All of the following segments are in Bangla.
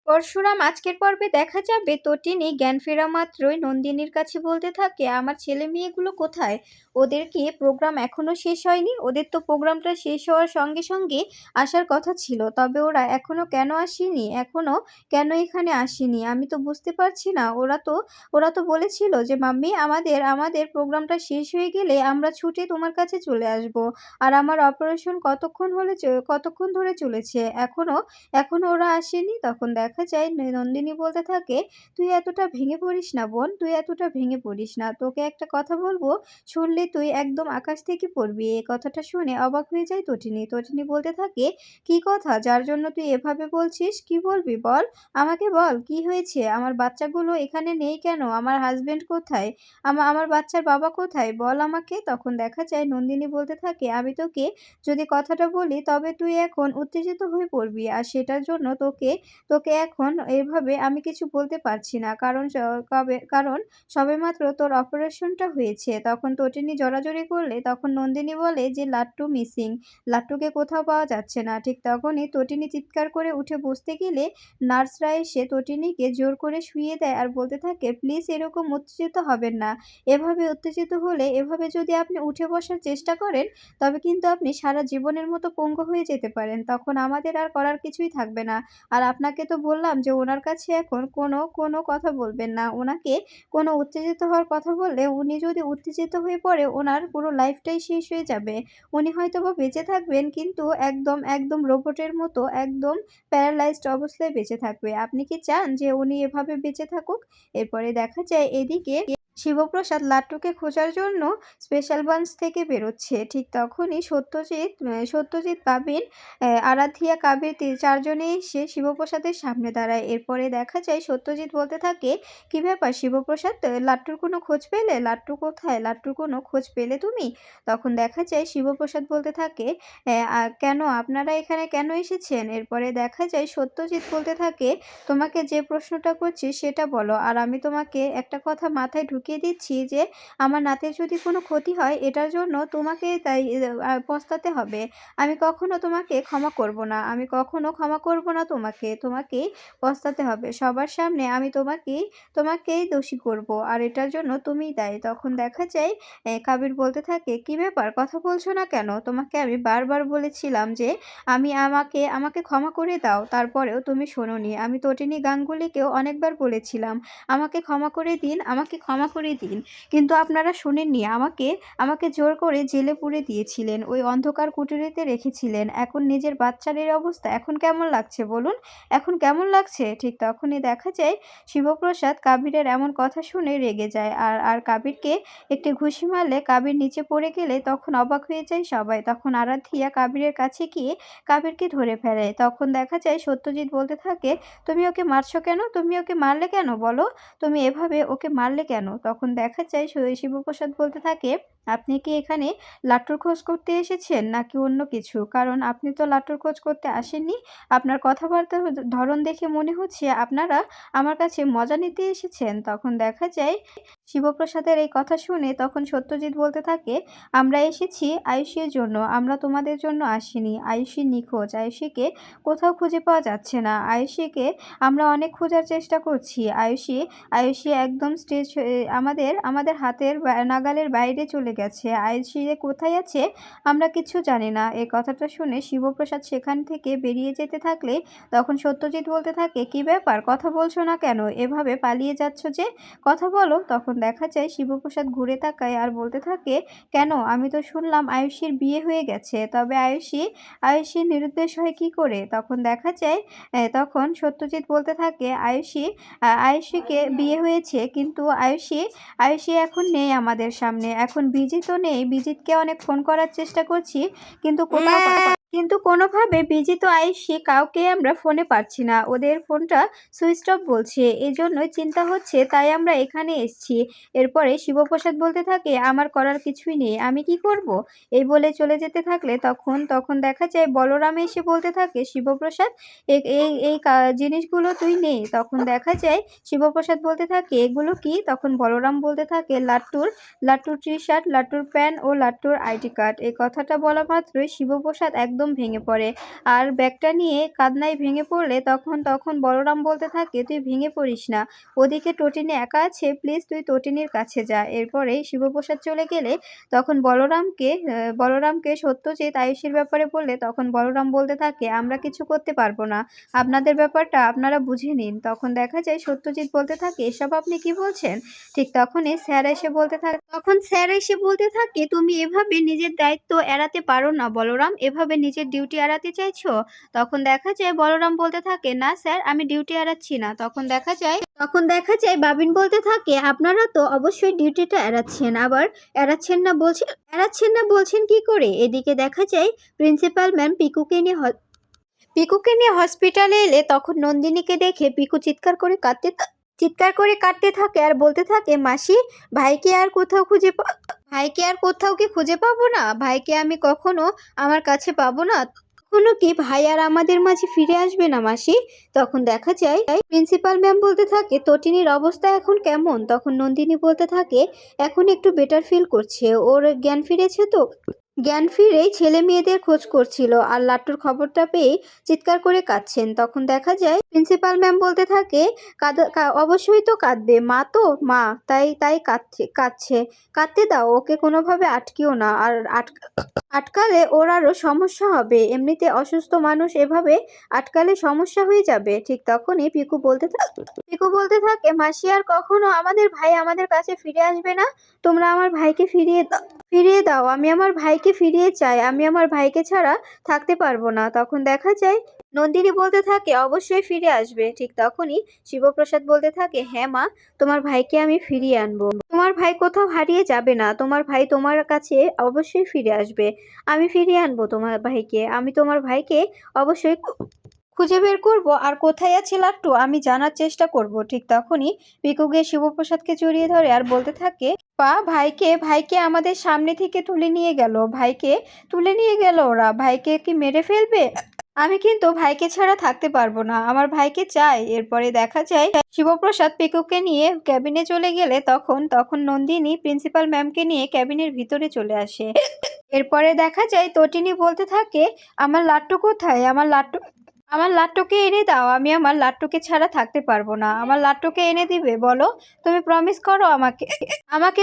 পরশুরাম আজকের পর্বে দেখা যাবে তটিনী জ্ঞান ফেরা মাত্রই নন্দিনীর কাছে বলতে থাকে, আমার ছেলে মেয়েগুলো কোথায়? ওদের কি প্রোগ্রাম এখনো শেষ হয়নি? ওদের তো প্রোগ্রামটা শেষ হওয়ার সঙ্গে সঙ্গে আসার কথা ছিল, তবে ওরা এখনো কেন আসেনি? এখনো কেন এখানে আসেনি? আমি তো বুঝতে পারছি না। ওরা তো বলেছিল যে মাম্মি আমাদের আমাদের প্রোগ্রামটা শেষ হয়ে গেলে আমরা ছুটে তোমার কাছে চলে আসব। আর আমার অপারেশন কতক্ষণ ধরে চলেছে, এখনো ওরা আসেনি। তখন দেখা যায় নন্দিনী বলতে থাকে, তুই এতটা ভেঙে পড়িস না বোন, তুই এতটা ভেঙে পড়িস না। তোকে একটা কথা বলবো, শুনলে তুই একদম আকাশ থেকে পড়বি। এই কথাটা শুনে অবাক হয়ে যায় তটিনী। তটিনী বলতে থাকে, কি কথা যার জন্য তুই এভাবে বলছিস? কি বলবি বল, আমাকে বল কি হয়েছে? আমার বাচ্চাগুলো এখানে নেই কেন? আমার হাজবেন্ড কোথায়? আমার বাচ্চার বাবা কোথায়? বল আমাকে। তখন দেখা যায় নন্দিনী বলতে থাকে, আমি তোকে যদি কথাটা বলি তবে তুই এখন উত্তেজিত হয়ে পড়বি। আর সেটার জন্য তোকে তোকে এখন এভাবে আমি কিছু বলতে পারছি না। কারণ সবেমাত্র তোর অপারেশনটা হয়েছে। তখন তটিনী জড়াজড়ি করলে তখন নন্দিনী বলে যে লাট্টু মিসিং। লাট্টুকে কোথাও পাওয়া যাচ্ছে না। ঠিক তখনই তটিনী চিৎকার করে উঠে বসতে গেলে নার্সরা এসে তটিনীকে জোর করে শুইয়ে দেয় আর বলতে থাকে, প্লিজ এরকম উত্তেজিত হবেন না। এভাবে উত্তেজিত হলে এভাবে যদি আপনি উঠে বসার চেষ্টা করেন তবে কিন্তু আপনি সারা জীবনের মতো পঙ্গু হয়ে যেতে পারেন। তখন আমাদের আর করার কিছুই থাকবে না। আর আপনাকে তো বললাম যে ওনার কাছে এখন কোনো কথা বলবেন না। ওনাকে কোনো উত্তেজিত হওয়ার কথা বললে উনি যদি উত্তেজিত হয়ে পড়ে ওনার পুরো লাইফটাই শেষ হয়ে যাবে। উনি হয়তোবা বেঁচে থাকবেন কিন্তু একদম রোবটের মতো একদম প্যারালাইজড অবস্থায় বেঁচে থাকবে। আপনি কি চান যে উনি এভাবে বেঁচে থাকুক? এরপরে দেখা যায় এদিকে শিবপ্রসাদ লাট্টুকে খোঁজার জন্য স্পেশাল ব্রাঞ্চ থেকে বেরোচ্ছে। ঠিক তখনই সত্যজিৎ, পাবিন, আরাধ্যিয়া, কাবির চারজনে এসে শিবপ্রসাদের সামনে দাঁড়ায়। এরপরে দেখা যায় সত্যজিৎ বলতে থাকে, কি ব্যাপার শিবপ্রসাদ, লাট্টুর কোনো খোঁজ পেলে? লাট্টু কোথায়? লাট্টুর কোনো খোঁজ পেলে তুমি? তখন দেখা যায় শিবপ্রসাদ বলতে থাকে, কেন আপনারা এখানে কেন এসেছেন? এরপরে দেখা যায় সত্যজিৎ বলতে থাকে, তোমাকে যে প্রশ্নটা করছি সেটা বলো। আর আমি তোমাকে একটা কথা মাথায় ঢুকিয়ে দিচ্ছি যে আমার নাতের যদি কোনো ক্ষতি হয় এটার জন্য তোমাকে তাই পস্তাতে হবে। আমি কখনো তোমাকে ক্ষমা করব না। আমি কখনো ক্ষমা করব না তোমাকে। তোমাকেই পস্তাতে হবে। সবার সামনে আমি তোমাকেই দোষী করব। আর এটার জন্য তুমিই দায়ী। তখন দেখা যায় কাবির বলতে থাকে, কি ব্যাপার কথা বলছো না কেন? তোমাকে আমি বারবার বলেছিলাম যে আমাকে ক্ষমা করে দাও। তারপরেও তুমি শোনোনি। আমি তটিনী গাঙ্গুলিকেও অনেকবার বলেছিলাম, আমাকে ক্ষমা করে দিন, আমাকে ক্ষমা করে দিন। কিন্তু আপনারা শোনেননি। আমাকে জোর করে জেলে পুরে দিয়েছিলেন। ওই অন্ধকার কুঠুরিতে রেখেছিলেন। এখন নিজের বাচ্চার এই অবস্থা এখন কেমন লাগছে বলুন? এখন কেমন লাগছে? ঠিক তখনই দেখা যায় শিবপ্রসাদ কাবিরের এমন কথা শুনে রেগে যায়। আর কাবিরকে একটি ঘুষি মারলে কাবির নিচে পড়ে গেলে তখন অবাক হয়ে যায় সবাই। তখন আরাধ্যিয়া কাবিরের কাছে গিয়ে কাবিরকে ধরে ফেলে। তখন দেখা যায় সত্যজিৎ বলতে থাকে, তুমি ওকে মারছো কেন? তুমি ওকে মারলে কেন বলো? তুমি এভাবে ওকে মারলে কেন? তখন দেখা যায় শিবপ্রসাদ বলতে থাকে, আপনি কি এখানে লাট্টুর খোঁজ করতে এসেছেন নাকি অন্য কিছু? কারণ আপনি তো লাট্টুর খোঁজ করতে আসেননি। আপনার কথাবার্তার ধরন দেখে মনে হচ্ছে আপনারা আমার কাছে মজা নিতে এসেছেন। তখন দেখা যায় শিবপ্রসাদের এই কথা শুনে তখন সত্যজিৎ বলতে থাকে, আমরা এসেছি আয়ুষীর জন্য, আমরা তোমাদের জন্য আসিনি। আয়ুষী নিখোঁজ। আয়ুষীকে কোথাও খুঁজে পাওয়া যাচ্ছে না। আয়ুষীকে আমরা অনেক খোঁজার চেষ্টা করছি। আয়ুষী একদম আমাদের হাতের নাগালের বাইরে চলে গেছে। আয়ুষী যে কোথায় আছে আমরা কিচ্ছু জানি না। এই কথাটা শুনে শিবপ্রসাদ সেখান থেকে বেরিয়ে যেতে থাকলে তখন সত্যজিৎ বলতে থাকে, কি ব্যাপার কথা বলছো না কেন? এভাবে পালিয়ে যাচ্ছ যে, কথা বলো। তখন দেখা যায় শিবপ্রসাদ ঘুরে তাকায় আর বলতে থাকে, কেন? আমি তো শুনলাম আয়ুষীর বিয়ে হয়ে গেছে। তবে আয়ুষী নিরুদ্দেশ হয় কি করে? তখন দেখা যায় তখন সত্যজিৎ বলতে থাকে, আয়ুষীকে বিয়ে হয়েছে কিন্তু আয়ুষী এখন নেই আমাদের সামনে। এখন বিজিতও নেই। বিজিতকে অনেক ফোন করার চেষ্টা করছি কিন্তু কোনোভাবে বিজিত আয়ুষী কাউকে আমরা ফোনে পাচ্ছি না। ওদের ফোনটা সুইচ অফ বলছে। এজন্যই চিন্তা হচ্ছে, তাই আমরা এখানে এসেছি। এরপরে শিবপ্রসাদ বলতে থাকে, আমার করার কিছুই নেই, আমি কি করব? এই বলে চলে যেতে থাকলে তখন দেখা যায় বলরাম এসে বলতে থাকে, শিবপ্রসাদ এই এই এই জিনিসগুলো তুই নেই। তখন দেখা যায় শিবপ্রসাদ বলতে থাকে, এগুলো কি? তখন বলরাম বলতে থাকে, লাট্টুর টি শার্ট, লাট্টুর প্যান্ট ও লাট্টুর আইডি কার্ড। এই কথাটা বলা মাত্রই শিবপ্রসাদ এক একদম ভেঙে পড়ে। আর ব্যাগটা নিয়ে কান্নায় ভেঙে পড়লে তখন বলরাম বলতে থাকে, তুই ভেঙে পড়িস না, ওদিকে টটিনি একা আছে, প্লিজ তুই টটিনির কাছে যা। এরপরে শিবপ্রসাদ চলে গেলে তখন বলরামকে সত্যজিৎ আয়ুষীর ব্যাপারে বললে তখন বলরাম বলতে থাকে, আমরা কিছু করতে পারবো না, আপনাদের ব্যাপারটা আপনারা বুঝে নিন। তখন দেখা যায় সত্যজিৎ বলতে থাকে, এসব আপনি কি বলছেন? ঠিক তখন স্যার এসে বলতে থাকে, তুমি এভাবে নিজের দায়িত্ব এড়াতে পারো না বলরাম, এভাবে নিজের ডিউটি এড়াতে চাইছো? তখন দেখা যায় বলরাম বলতে থাকে, না স্যার, আমি ডিউটি এড়াচ্ছি না। তখন দেখা যায় বাবিন বলতে থাকে, আপনারা তো অবশ্যই ডিউটিটা এড়াচ্ছেন, আবার এড়াচ্ছেন না বলছেন কি করে? এদিকে দেখা যায় প্রিন্সিপাল ম্যাম পিকুকে নিয়ে হসপিটালে এলে তখন নন্দিনীকে দেখে পিকু চিৎকার করে কাঁদতে থাকে আর বলতে থাকে, মাসি, ভাইকে আর কোথাও কি খুঁজে পাবো না? ভাইকে আমি কখনো আমার কাছে পাবো না? কখনো কি ভাই আর আমাদের মাঝে ফিরে আসবে না মাসি? তখন দেখা যায় প্রিন্সিপাল ম্যাম বলতে থাকে, তটিনীর অবস্থা এখন কেমন? তখন নন্দিনী বলতে থাকে, এখন একটু বেটার ফিল করছে, ওর জ্ঞান ফিরেছে। তো জ্ঞান ফিরেই ছেলে মেয়েদের খোঁজ করছিল আর লাট্টুর খবরটা পেয়ে চিৎকার করে কাঁদছেন। তখন দেখা যায় প্রিন্সিপাল ম্যাম বলতে থাকে, অবশ্যই তো কাঁদবে, মা তো মা, তাই তাই কাঁদছে, কাঁদতে দাও, ওকে কোনোভাবে আটকিও না, আর আটকালে ওর আরো সমস্যা হবে, এমনিতে অসুস্থ মানুষ, এভাবে আটকালে সমস্যা হয়ে যাবে। ঠিক তখনই পিকু বলতে থাকে, মাসি, আর কখনো আমাদের ভাই আমাদের কাছে ফিরে আসবে না, তোমরা আমার ভাইকে ফিরিয়ে দাও, আমি আমার ভাইকে ফিরিয়ে চাই, আমি আমার ভাইকে ছাড়া থাকতে পারবো না। তখন দেখা যায় নন্দিনী বলতে থাকে, অবশ্যই ফিরে আসবে। ঠিক তখনই শিবপ্রসাদ বলতে থাকে, হ্যাঁ মা, তোমার ভাইকে আমি ফিরিয়ে আনবো, তোমার ভাই কোথাও হারিয়ে যাবে না, তোমার ভাই তোমার কাছে অবশ্যই ফিরে আসবে, আমি ফিরিয়ে আনবো তোমার ভাইকে, আমি তোমার ভাইকে অবশ্যই খুঁজে বের করব, আর কোথায় আছে লাট্টু আমি জানার চেষ্টা করব। ঠিক তখনই পিকু গিয়ে শিবপ্রসাদকে জড়িয়ে ধরে আর বলতে থাকে, পা, ভাইকে আমাদের সামনে থেকে তুলে নিয়ে গেল ওরা, ভাইকে কি মেরে ফেলবে? আমি কিন্তু ভাইকে ছাড়া থাকতে পারবো না, আমার ভাইকে চাই। এরপরে দেখা যায় শিবপ্রসাদ পিকুকে নিয়ে ক্যাবিনে চলে গেলে তখন নন্দিনী প্রিন্সিপাল ম্যামকে নিয়ে ক্যাবিনের ভিতরে চলে আসে। এরপরে দেখা যায় তটিনী বলতে থাকে, আমার লাট্টু কোথায়? আমার লাট্টুকে এনে দাও, আমি আমার লাট্টুকে ছাড়া থাকতে পারবো না, আমার লাট্টুকে এনে দিবে বলো, তুমি প্রমিস করো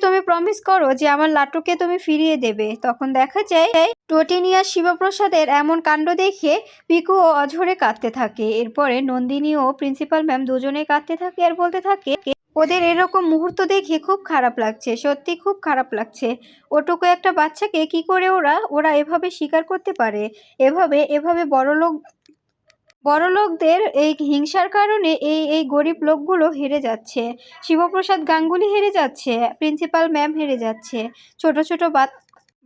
তুমি প্রমিস করো যে আমার লাট্টুকে তুমি ফিরিয়ে দেবে। তখন দেখা যায় টটিনী আর শিবপ্রসাদের এমন কাণ্ড দেখে পিকু ও অঝরে কাঁদতে থাকে। এরপরে নন্দিনী ও প্রিন্সিপাল ম্যাম দুজনে কাঁদতে থাকে আর বলতে থাকে, ওদের এরকম মুহূর্ত দেখে খুব খারাপ লাগছে, সত্যি খুব খারাপ লাগছে, ওটুকু একটা বাচ্চাকে কি করে ওরা এভাবে স্বীকার করতে পারে? এভাবে বড়লোকদের এই হিংসার কারণে এই গরিব লোকগুলো হেরে যাচ্ছে, শিবপ্রসাদ গাঙ্গুলি হেরে যাচ্ছে, প্রিন্সিপাল ম্যাম হেরে যাচ্ছে, ছোট ছোট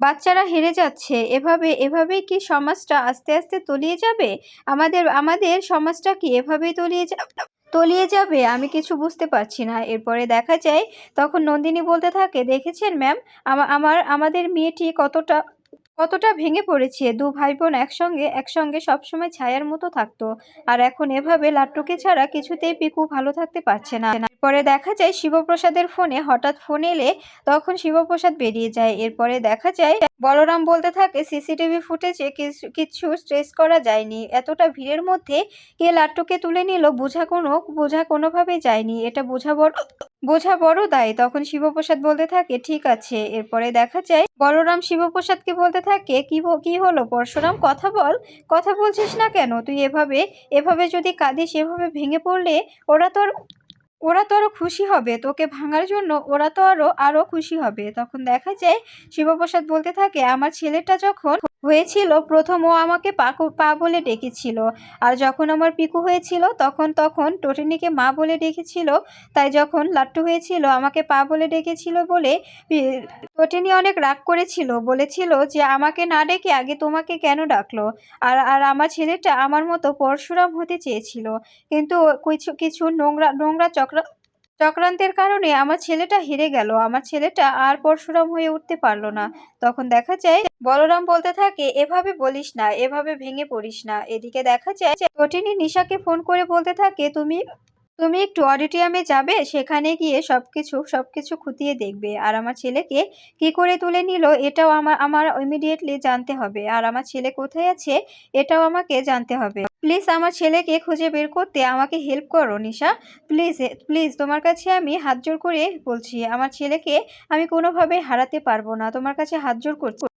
বাচ্চারা হেরে যাচ্ছে, এভাবেই কি সমাজটা আস্তে আস্তে তলিয়ে যাবে? আমাদের সমাজটা কি এভাবেই তলিয়ে যাবে? আমি কিছু বুঝতে পারছি না। এরপরে দেখা যায় তখন নন্দিনী বলতে থাকে, দেখেছেন ম্যাম, আমাদের মেয়েটি কতটা ভেঙে পড়েছে, দু ভাই বোন একসঙ্গে সবসময় ছায়ার মতো থাকতো, আর এখন এভাবে লাট্টুকে ছাড়া কিছুতেই পিকু ভালো থাকতে পারছে না। পরে দেখা যায় শিবপ্রসাদের ফোনে হঠাৎ ফোন এলে তখন শিবপ্রসাদ বেরিয়ে যায়। এরপরে দেখা যায় বলরাম বলতে থাকে, সিসিটিভি ফুটেজে কিচ্ছু ট্রেস করা যায়নি, এতটা ভিড়ের মধ্যে কে লাট্টুকে তুলে নিল বোঝা কোনোভাবেই যায়নি, এটা বোঝা বড় দায়। তখন শিবপ্রসাদ বলতে থাকে, ঠিক আছে। এরপরে দেখা যায় বলরাম শিবপ্রসাদকে বলতে থাকে, কি হলো পরশুরাম, কথা বলছিস না কেন? তুই এভাবে যদি কাঁদিস, এভাবে ভেঙে পড়লে ওরা তো আরো খুশি হবে, তোকে ভাঙার জন্য ওরা তো আরো খুশি হবে। তখন দেখা যায় শিবপ্রসাদ বলতে থাকে, আমার ছেলেটা যখন হয়েছিল প্রথম, ও আমাকে পা বলে ডেকেছিল, আর যখন আমার পিকু হয়েছিল তখন টটিনীকে মা বলে ডেকেছিল, তাই যখন লাট্টু হয়েছিল আমাকে পা বলে ডেকেছিল বলে টটিনী অনেক রাগ করেছিল, বলেছিল যে আমাকে না ডেকে আগে তোমাকে কেন ডাকলো, আর আমার ছেলেটা আমার মতো পরশুরাম হতে চেয়েছিল, কিন্তু কিছু নোংরা চক্রান্তের কারণে আমার ছেলেটা হেরে গেল, আমার ছেলেটা আর পরশুরাম হয়ে উঠতে পারলো না। তখন দেখা যায় বলরাম বলতে থাকে, এভাবে বলিস না, এভাবে ভেঙে পড়িস না। এদিকে দেখা যায় টটিনী নিশাকে ফোন করে বলতে থাকে, তুমি একটু অডিটোরিয়ামে যাবে, সেখানে গিয়ে সবকিছু খতিয়ে দেখবে। আর আমার ছেলেকে কি করে তুলে নিল এটাও আমার আমার ইমিডিয়েটলি জানতে হবে। আর আমার ছেলে কোথায় আছে এটাও আমাকে জানতে হবে। প্লিজ আমার ছেলেকে খুঁজে বের করতে আমাকে হেল্প করো নিশা। প্লিজ প্লিজ তোমার কাছে আমি হাত জোড় করে বলছি, আমার ছেলেকে আমি কোনোভাবে হারাতে পারবো না। তোমার কাছে হাত জোড় করছি।